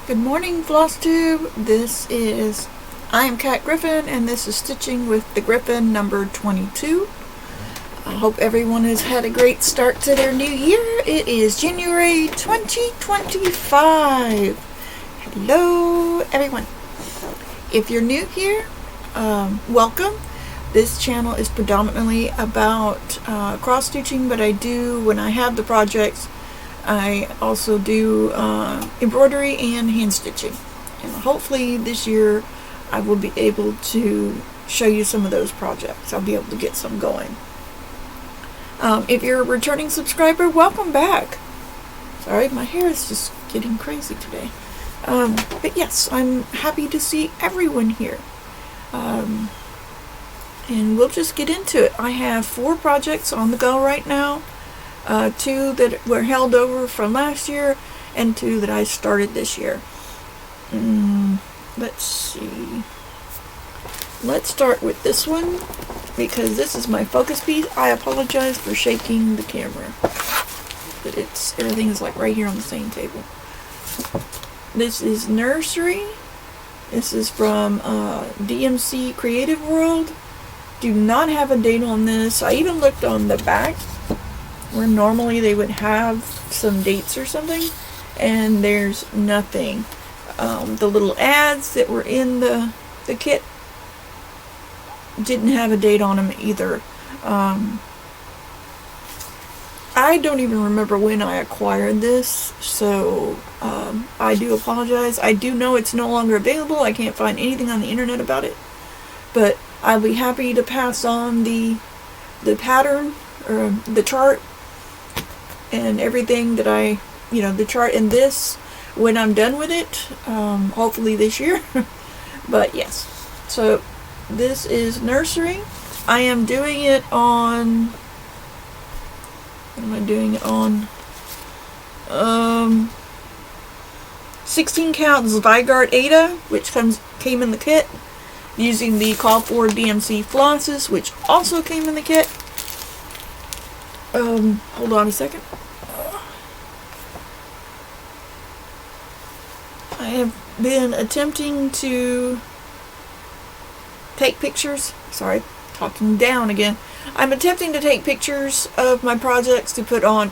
Good morning, Flosstube. I am Griffin, and this is Stitching with the Griffin number 22. I hope everyone has had a great start to their new year. It is January 2025. Hello, everyone. If you're new here, welcome. This channel is predominantly about cross-stitching, but when I have the projects, I also do embroidery and hand stitching. And hopefully this year I will be able to show you some of those projects. I'll be able to get some going. If you're a returning subscriber, welcome back. Sorry, my hair is just getting crazy today. But yes, I'm happy to see everyone here. And we'll just get into it. I have 4 projects on the go right now. 2 that were held over from last year, and 2 that I started this year. Let's see. Let's start with this one, because this is my focus piece. I apologize for shaking the camera, but everything is like right here on the same table. This is Nursery. This is from DMC Creative World. Do not have a date on this. I even looked on the back, where normally they would have some dates or something, and there's nothing. The little ads that were in the kit didn't have a date on them either. I don't even remember when I acquired this, so I do apologize. I do know it's no longer available. I can't find anything on the internet about it, but I'll be happy to pass on the pattern or the chart and everything that the chart in this when I'm done with it, hopefully this year. But yes, so this is Nursery. I am doing it on, what am I doing it on? 16 count Zygarde Ada, which came in the kit, using the call for DMC flosses, which also came in the kit. Hold on a second. I have been attempting to take pictures. Sorry, talking down again. I'm attempting to take pictures of my projects to put on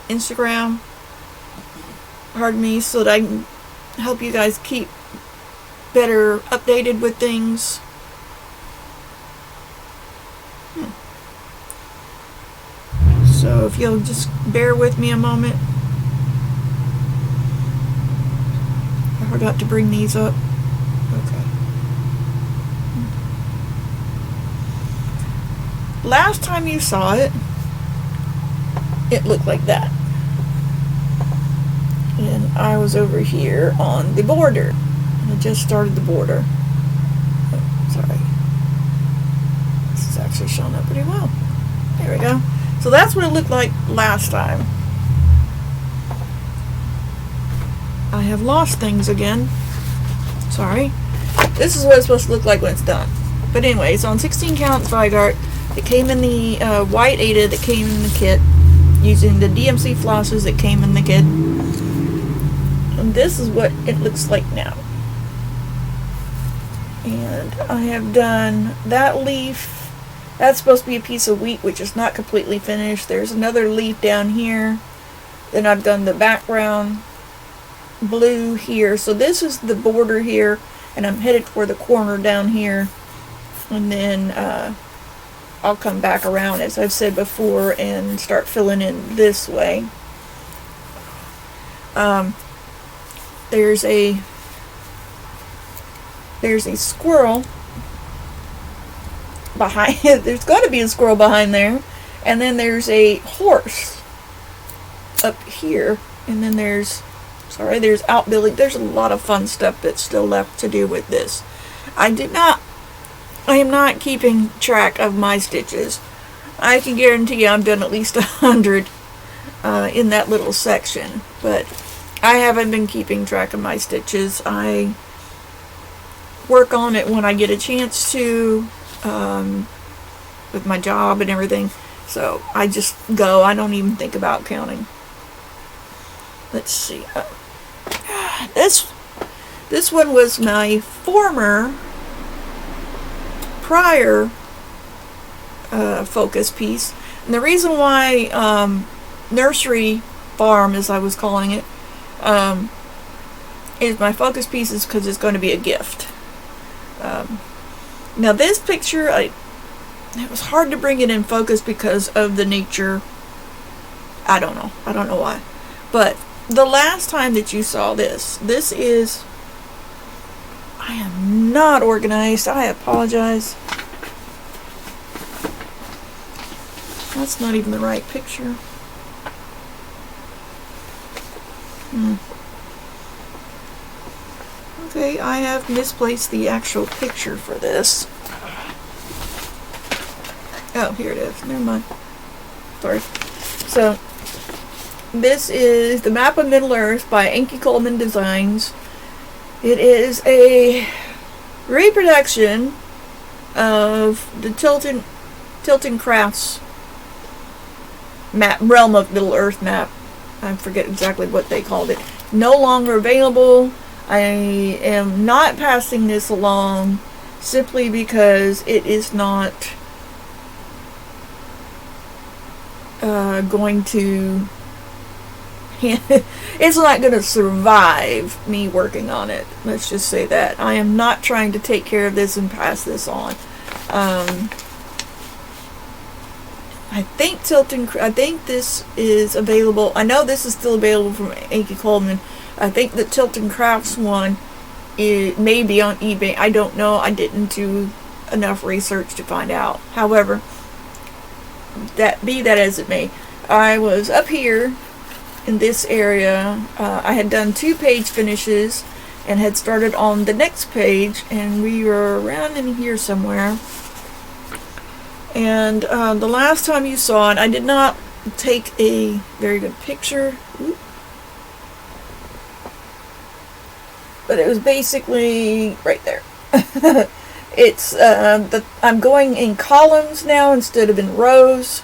Instagram. Pardon me, so that I can help you guys keep better updated with things. So if you'll just bear with me a moment. I forgot to bring these up. Okay. Last time you saw it, it looked like that. And I was over here on the border. And I just started the border. Oh, sorry. This is actually showing up pretty well. There we go. So that's what it looked like last time. I have lost things again. Sorry. This is what it's supposed to look like when it's done. But anyway, it's on 16 count Zygarde. It came in the white Ada that came in the kit, using the DMC flosses that came in the kit. And this is what it looks like now. And I have done that leaf. That's supposed to be a piece of wheat, which is not completely finished. There's another leaf down here. Then I've done the background blue here. So this is the border here, and I'm headed for the corner down here. And then I'll come back around, as I've said before, and start filling in this way. There's a squirrel behind. There's got to be a squirrel behind there, and then there's a horse up here, and then there's outbuilding. There's a lot of fun stuff that's still left to do with this. I am not keeping track of my stitches. I can guarantee I've done at least 100 in that little section, but I haven't been keeping track of my stitches. I work on it when I get a chance to, with my job and everything. So I just go. I don't even think about counting. Let's see. This This one was my prior focus piece. And the reason why Nursery Farm, as I was calling it, is my focus piece is because it's going to be a gift. Now this picture, it was hard to bring it in focus because of the nature. I don't know why. But the last time that you saw this is, I am not organized. I apologize. That's not even the right picture. Okay, I have misplaced the actual picture for this. Oh, here it is. Never mind. Sorry. So, this is the Map of Middle Earth by Ankicoleman Designs. It is a reproduction of the Tilton Crafts map, Realm of Middle Earth map. I forget exactly what they called it. No longer available. I am not passing this along simply because it is not going to it's not going to survive me working on it. Let's just say that. I am not trying to take care of this and pass this on. I think this is available. I know this is still available from Ankicoleman. I think the Tilton Crafts one, it may be on eBay. I don't know. I didn't do enough research to find out. However, be that as it may, I was up here in this area. I had done 2 page finishes and had started on the next page, and we were around in here somewhere. And the last time you saw it, I did not take a very good picture. Oop. But it was basically right there. It's I'm going in columns now instead of in rows.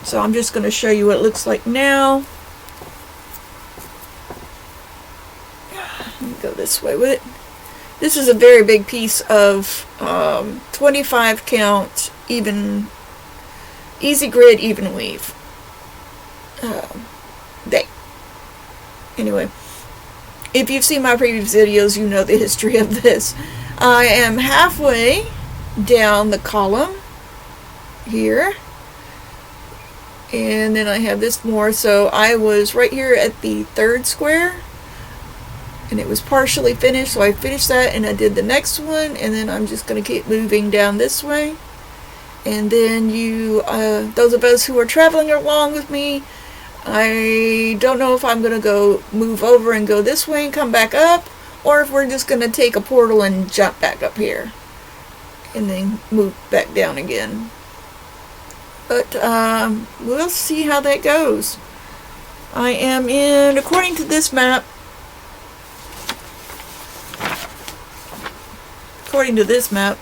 So I'm just going to show you what it looks like now. Let me go this way with it. This is a very big piece of 25 count, even, easy grid, even weave. Anyway, if you've seen my previous videos, you know the history of this. I am halfway down the column here. And then I have this more, so I was right here at the 3rd square. And it was partially finished, so I finished that and I did the next one, and then I'm just going to keep moving down this way. And then those of us who are traveling along with me, I don't know if I'm going to go move over and go this way and come back up, or if we're just going to take a portal and jump back up here and then move back down again. But we'll see how that goes. I am in, according to this map,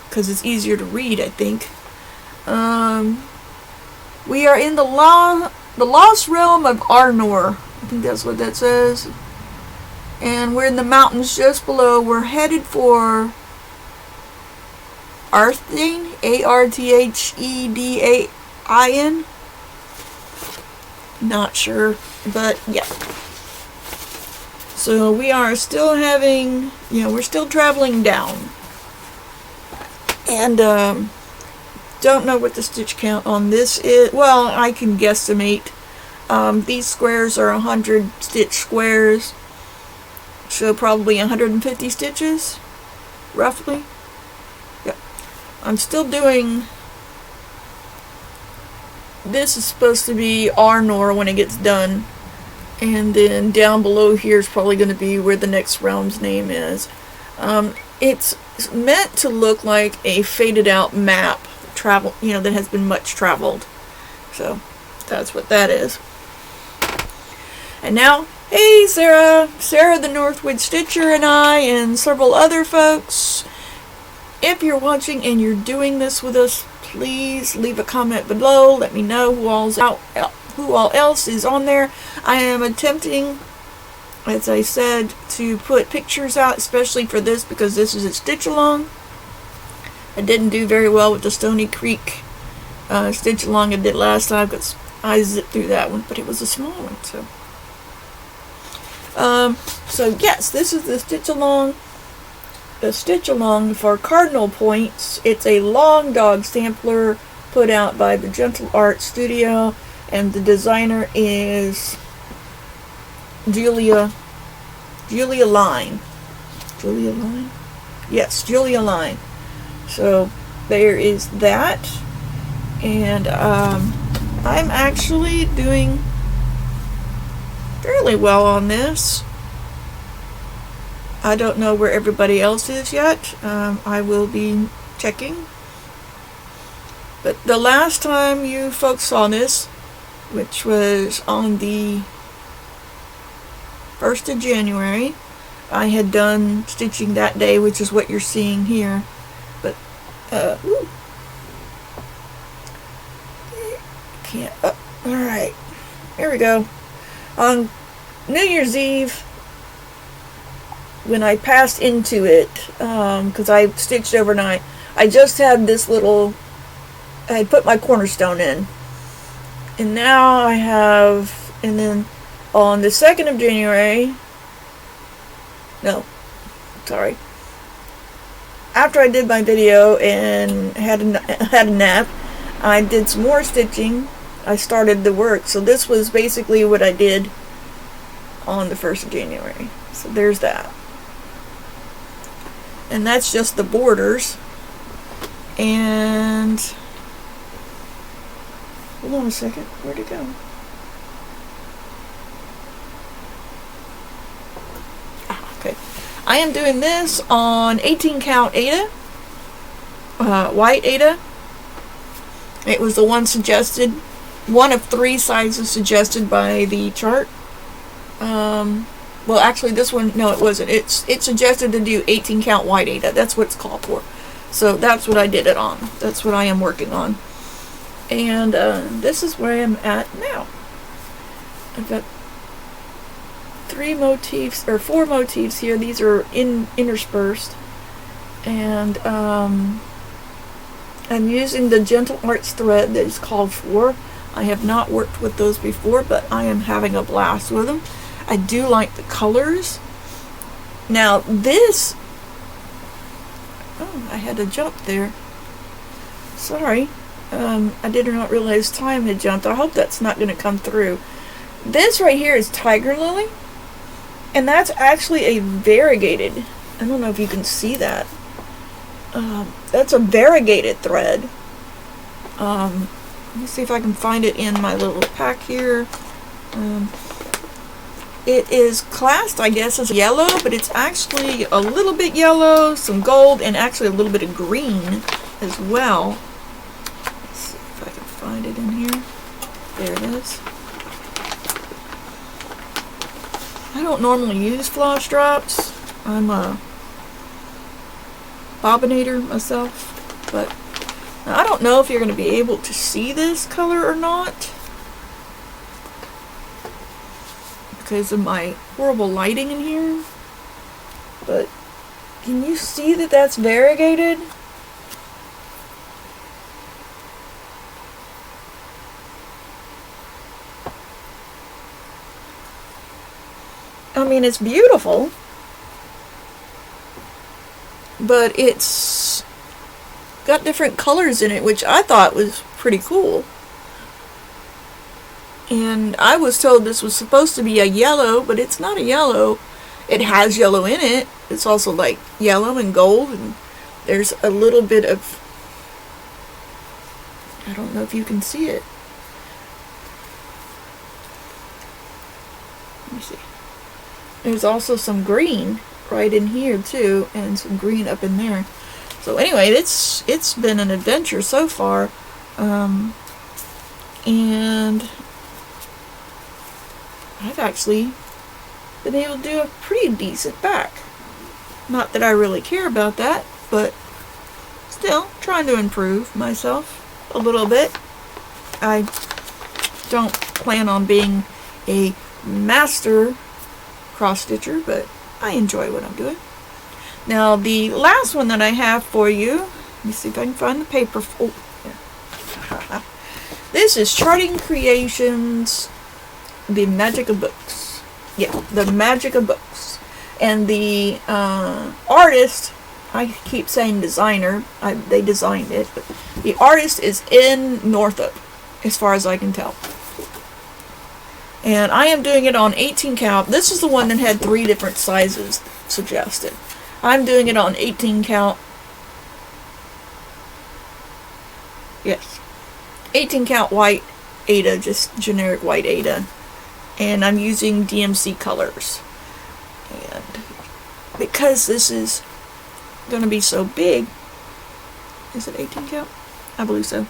because it's easier to read, I think. We are in the lost realm of Arnor. I think that's what that says. And we're in the mountains just below. We're headed for Arthain, Arthedin. Not sure, but yeah. So we are still having, we're still traveling down. And don't know what the stitch count on this is. Well, I can guesstimate. These squares are 100 stitch squares, so probably 150 stitches, roughly. Yeah. I'm still doing. This is supposed to be Arnor when it gets done, and then down below here is probably going to be where the next realm's name is. It's meant to look like a faded out map, that has been much traveled. So that's what that is. And now, hey Sarah the Northwood Stitcher, and I, and several other folks. If you're watching and you're doing this with us, please leave a comment below. Let me know who all else is on there. I am attempting as I said, to put pictures out, especially for this, because this is a stitch along. I didn't do very well with the Stony Creek stitch along I did last time, because I zipped through that one, but it was a small one. So yes, this is the stitch along. The stitch along for Cardinal points. It's a long dog sampler put out by the Gentle Art Studio, and the designer is Julia Line. Julia Line? Yes, Julia Line. So there is that, and I'm actually doing fairly well on this. I don't know where everybody else is yet. I will be checking. But the last time you folks saw this, which was on the 1st of January, I had done stitching that day, which is what you're seeing here. But, can't, alright, here we go. On New Year's Eve, when I passed into it, because I stitched overnight, I just had this little, I had put my cornerstone in. And now I have, and then on the 2nd of January, no, sorry, after I did my video and had a nap, I did some more stitching. I started the work. So this was basically what I did on the 1st of January. So there's that. And that's just the borders. And hold on a second, where'd it go? Okay, I am doing this on 18 count Aida, white Aida. It was the one suggested, one of 3 sizes suggested by the chart. Well, actually, this one, no, it wasn't. It suggested to do 18 count white Aida. That's what it's called for. So that's what I did it on. That's what I am working on. And this is where I am at now. I've got 4 motifs here. These are interspersed. And I'm using the Gentle Arts thread that is called for. I have not worked with those before, but I am having a blast with them. I do like the colors. Now this, oh, I had to jump there. Sorry. I did not realize time had jumped. I hope that's not going to come through. This right here is Tiger Lily, and that's actually a variegated, I don't know if you can see that. That's a variegated thread. Let me see if I can find it in my little pack here. It is classed, I guess, as yellow, but it's actually a little bit yellow, some gold, and actually a little bit of green as well. Let's see if I can find it in here. There it is. I don't normally use floss drops. I'm a bobbinator myself, but I don't know if you're going to be able to see this color or not because of my horrible lighting in here, but can you see that that's variegated? I mean, it's beautiful, but it's got different colors in it, which I thought was pretty cool. And I was told this was supposed to be a yellow, but it's not a yellow. It has yellow in it. It's also like yellow and gold, and there's a little bit of, I don't know if you can see it. Let me see. There's also some green right in here too, and some green up in there. So anyway, it's been an adventure so far, and I've actually been able to do a pretty decent back. Not that I really care about that, but still trying to improve myself a little bit. I don't plan on being a master cross stitcher, but I enjoy what I'm doing. Now the last one that I have for you, let me see if I can find the paper. Oh, yeah. This is Charting Creations, The Magic of Books. Yeah, The Magic of Books. And the artist, I keep saying designer, they designed it, but the artist is in Northup, as far as I can tell. And I am doing it on 18 count. This is the one that had 3 different sizes suggested. I'm doing it on 18 count. Yes. 18 count white Ada, just generic white Ada. And I'm using DMC colors. And because this is going to be so big, is it 18 count? I believe so.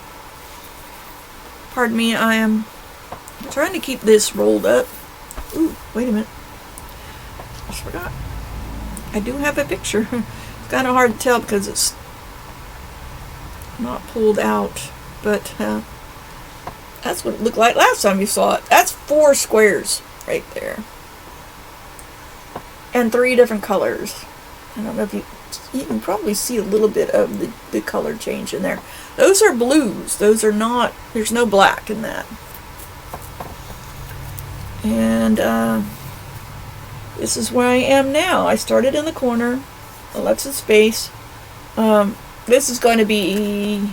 Pardon me, I am trying to keep this rolled up. Ooh, wait a minute. I forgot. I do have a picture. It's kind of hard to tell because it's not pulled out, but that's what it looked like last time you saw it. That's 4 squares right there. And 3 different colors. I don't know if you can probably see a little bit of the color change in there. Those are blues. Those are not, there's no black in that. And this is where I am now. I started in the corner. Alexa's space. This is going to be,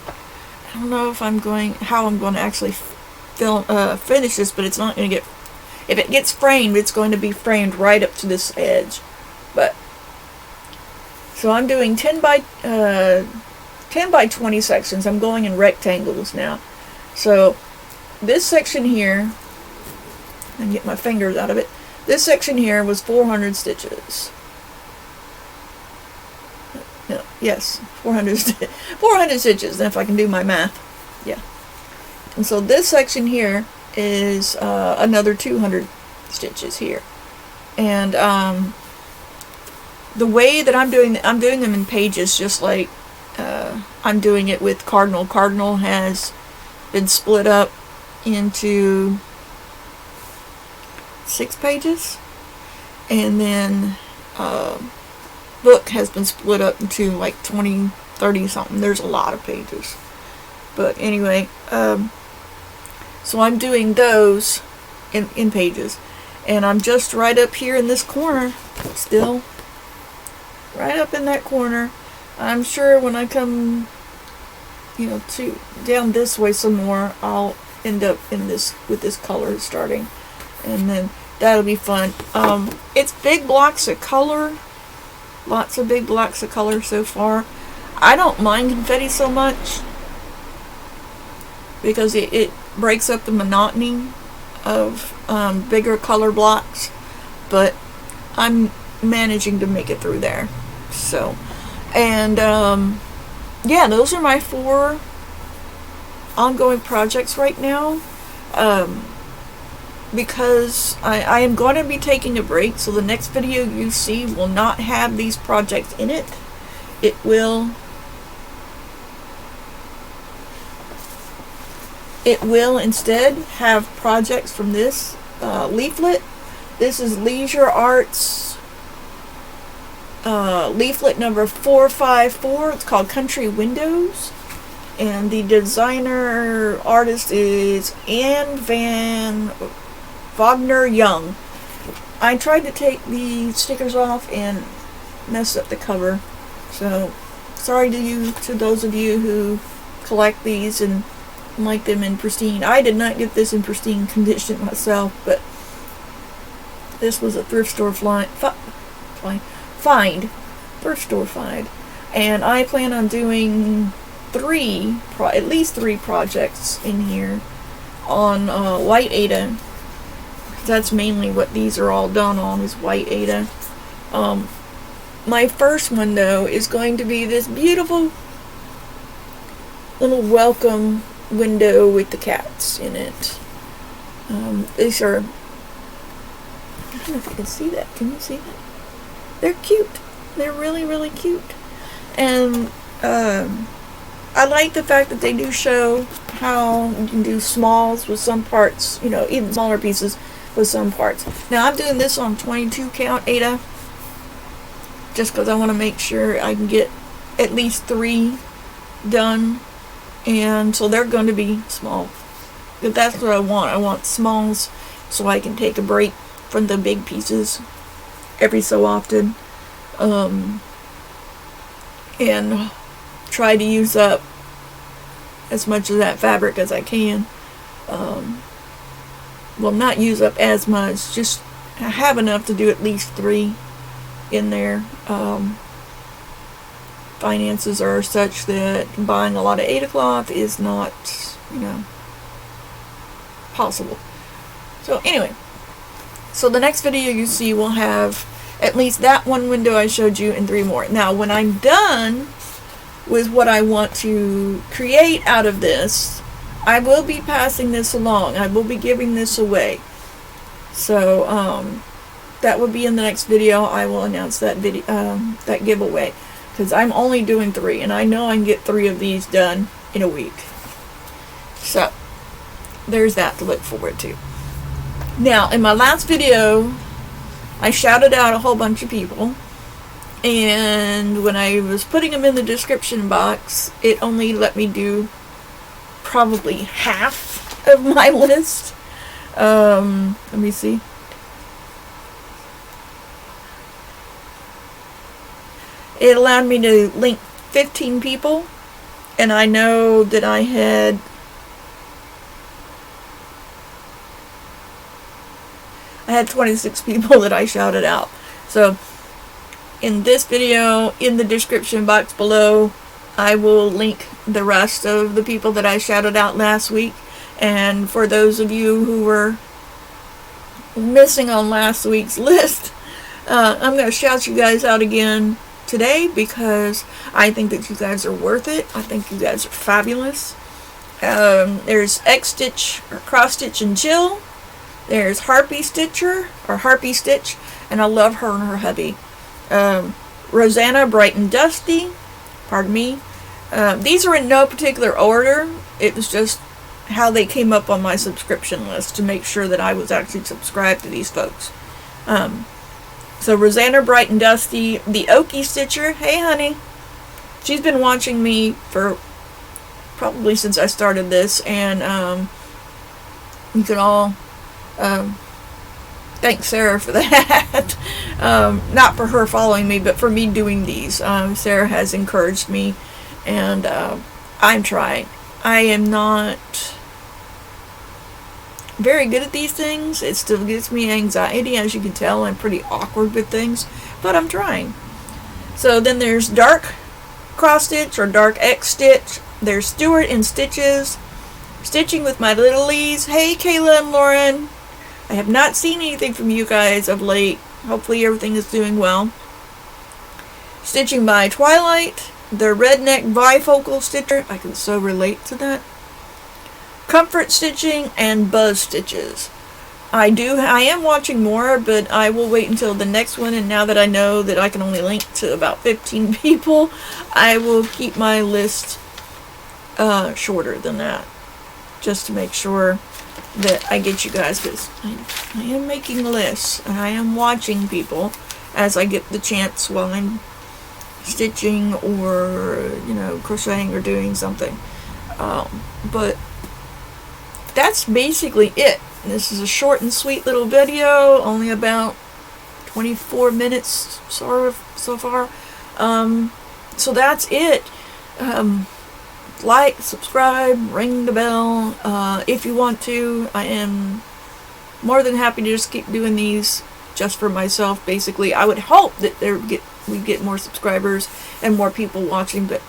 I don't know if how I'm going to actually finish this, but it's not going to get, if it gets framed, it's going to be framed right up to this edge. But, so I'm doing 10 by 20 sections. I'm going in rectangles now. So, this section here, I can get my fingers out of it. This section here was 400 stitches. No, yes, 400 stitches, if I can do my math. Yeah. And so this section here is another 200 stitches here. And the way that I'm doing them in pages, just like I'm doing it with Cardinal. Cardinal has been split up into 6 pages, and then book has been split up into like 20, 30 something. There's a lot of pages, but anyway, so I'm doing those in pages, and I'm just right up here in this corner, still right up in that corner. I'm sure when I come, to down this way some more, I'll end up in this with this color starting. And then that'll be fun. It's big blocks of color. Lots of big blocks of color so far. I don't mind confetti so much because it breaks up the monotony of bigger color blocks. But I'm managing to make it through there. So, and yeah, those are my 4 ongoing projects right now. Because I am going to be taking a break, so the next video you see will not have these projects in it. It will instead have projects from this leaflet. This is Leisure Arts leaflet number 454. It's called Country Windows. And the designer artist is Anne Van Wagner Young. I tried to take the stickers off and mess up the cover, so sorry to those of you who collect these and like them in pristine. I did not get this in pristine condition myself, but this was a thrift store find, thrift store find, and I plan on doing at least 3 projects in here on white Ada. That's mainly what these are all done on, is white Ada. My first one, though, is going to be this beautiful little welcome window with the cats in it. These are, I don't know if you can see that. Can you see that? They're cute. They're really, really cute. And I like the fact that they do show how you can do smalls with some parts, even smaller pieces, with some parts. Now I'm doing this on 22 count Ada, just because I want to make sure I can get at least 3 done, and so they're going to be small. But that's what I want. I want smalls so I can take a break from the big pieces every so often, and try to use up as much of that fabric as I can. Well, not use up as much, just have enough to do at least 3 in there. Finances are such that buying a lot of Ada cloth is not, possible. So anyway, so the next video you see will have at least that one window I showed you and 3 more. Now when I'm done with what I want to create out of this, I will be passing this along. I will be giving this away. So that will be in the next video. I will announce that video, that giveaway, because I'm only doing 3, and I know I can get 3 of these done in a week. So there's that to look forward to. Now, in my last video, I shouted out a whole bunch of people, and when I was putting them in the description box, it only let me do probably half of my list. Let me see. It allowed me to link 15 people, and I know that I had I had 26 people that I shouted out. So in this video, in the description box below, I will link the rest of the people that I shouted out last week. And for those of you who were missing on last week's list, I'm going to shout you guys out again today, because I think that you guys are worth it. I think you guys are fabulous. There's X-Stitch, or Stitchandchill. There's Harpy Stitcher, or Harpy Stitch, and I love her and her hubby. Rosanna Bright and Dusty, pardon me. These are in no particular order. It was just how they came up on my subscription list to make sure that I was actually subscribed to these folks. So Rosanna Bright and Dusty, the Okie Stitcher, hey honey. She's been watching me for probably since I started this, and you can all thank Sarah for that. Not for her following me, but for me doing these. Sarah has encouraged me, and I'm trying. I am not very good at these things. It still gives me anxiety. As you can tell, I'm pretty awkward with things, but I'm trying. So then there's Dark Cross Stitch, or Dark X Stitch. There's Stuart and Stitches, Stitching with My Little Lees. Hey Kayla and Lauren, I have not seen anything from you guys of late. Hopefully everything is doing well. Stitching by Twilight, the Redneck Bifocal Stitcher. I can so relate to that. Comfort Stitching, and Buzz Stitches. I am watching more, but I will wait until the next one, and now that I know that I can only link to about 15 people, I will keep my list shorter than that, just to make sure that I get you guys, because I am making lists, and I am watching people as I get the chance while I'm stitching or, crocheting or doing something. But that's basically it. This is a short and sweet little video, only about 24 minutes so far. So that's it. Like, subscribe, ring the bell if you want to. I am more than happy to just keep doing these just for myself, basically. I would hope that we get more subscribers and more people watching, but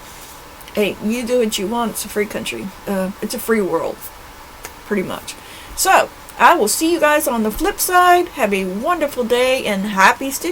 hey, you do what you want. It's a free country. It's a free world, pretty much. So I will see you guys on the flip side. Have a wonderful day, and happy stitching.